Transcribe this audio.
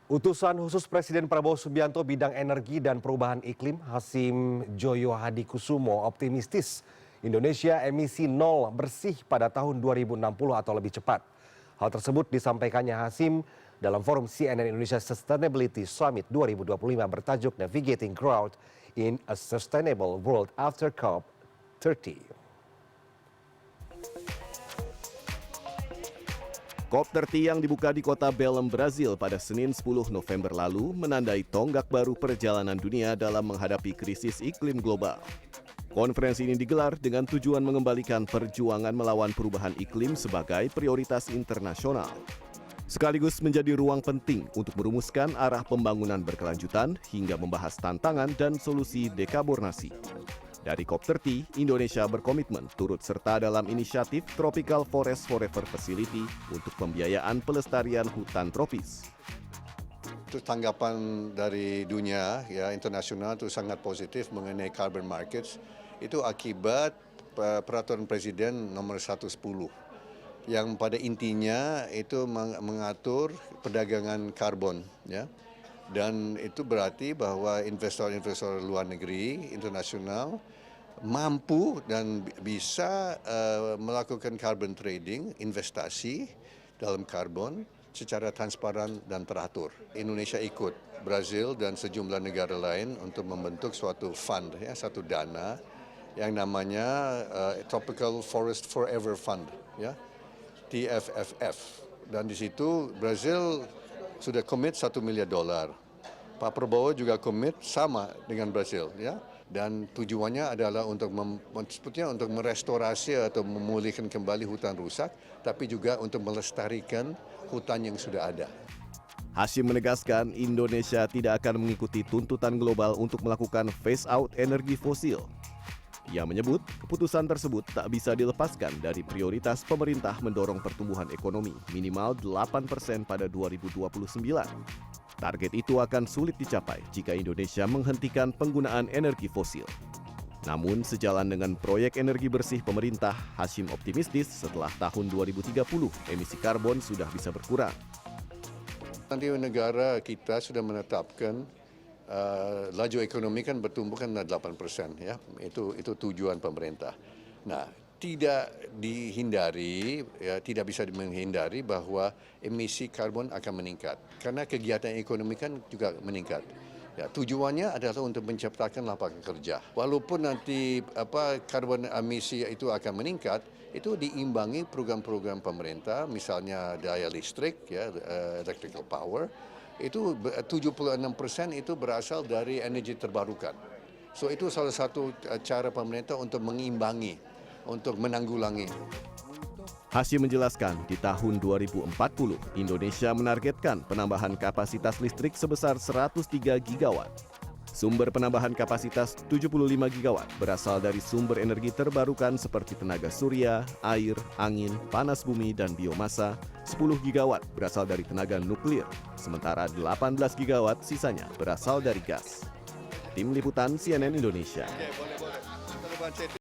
Utusan khusus Presiden Prabowo Subianto bidang energi dan perubahan iklim Hasim Joyo Hadikusumo optimistis Indonesia emisi nol bersih pada tahun 2060 atau lebih cepat. Hal tersebut disampaikannya Hasim dalam forum CNN Indonesia Sustainability Summit 2025 bertajuk Navigating Growth in a Sustainable World After COP30. COP30 yang dibuka di kota Belém, Brazil pada Senin 10 November lalu menandai tonggak baru perjalanan dunia dalam menghadapi krisis iklim global. Konferensi ini digelar dengan tujuan mengembalikan perjuangan melawan perubahan iklim sebagai prioritas internasional. Sekaligus menjadi ruang penting untuk merumuskan arah pembangunan berkelanjutan hingga membahas tantangan dan solusi dekarbonasi. Dari COP30, Indonesia berkomitmen turut serta dalam inisiatif Tropical Forest Forever Facility untuk pembiayaan pelestarian hutan tropis. Itu tanggapan dari dunia ya internasional itu sangat positif mengenai carbon markets. Itu akibat peraturan Presiden nomor 110 yang pada intinya itu mengatur perdagangan karbon ya. Dan itu berarti bahwa investor-investor luar negeri, internasional, mampu dan bisa melakukan carbon trading, investasi dalam karbon secara transparan dan teratur. Indonesia ikut Brazil dan sejumlah negara lain untuk membentuk suatu fund, ya, satu dana yang namanya Tropical Forest Forever Fund, ya, TFFF. Dan di situ Brazil sudah komit $1 miliar. Pak Prabowo juga komit sama dengan Brazil, ya. Dan tujuannya adalah untuk untuk merestorasi atau memulihkan kembali hutan rusak, tapi juga untuk melestarikan hutan yang sudah ada. Hasim menegaskan Indonesia tidak akan mengikuti tuntutan global untuk melakukan phase out energi fosil. Ia menyebut keputusan tersebut tak bisa dilepaskan dari prioritas pemerintah mendorong pertumbuhan ekonomi minimal 8% pada 2029. Target itu akan sulit dicapai jika Indonesia menghentikan penggunaan energi fosil. Namun sejalan dengan proyek energi bersih pemerintah, Hasim optimistis setelah tahun 2030 emisi karbon sudah bisa berkurang. Nanti negara kita sudah menetapkan laju ekonomi kan bertumbuh kan 8%, ya. Itu tujuan pemerintah. Nah, tidak dihindari, ya, tidak bisa menghindari bahwa emisi karbon akan meningkat karena kegiatan ekonomi kan juga meningkat. Ya, tujuannya adalah untuk menciptakan lapangan kerja. Walaupun nanti karbon emisi itu akan meningkat, itu diimbangi program-program pemerintah, misalnya daya listrik, ya, electrical power. Itu 76% itu berasal dari energi terbarukan. So itu salah satu cara pemerintah untuk mengimbangi, untuk menanggulangi. Hasim menjelaskan di tahun 2040 Indonesia menargetkan penambahan kapasitas listrik sebesar 103 gigawatt. Sumber penambahan kapasitas 75 gigawatt berasal dari sumber energi terbarukan seperti tenaga surya, air, angin, panas bumi, dan biomasa. 10 gigawatt berasal dari tenaga nuklir, sementara 18 gigawatt sisanya berasal dari gas. Tim Liputan CNN Indonesia.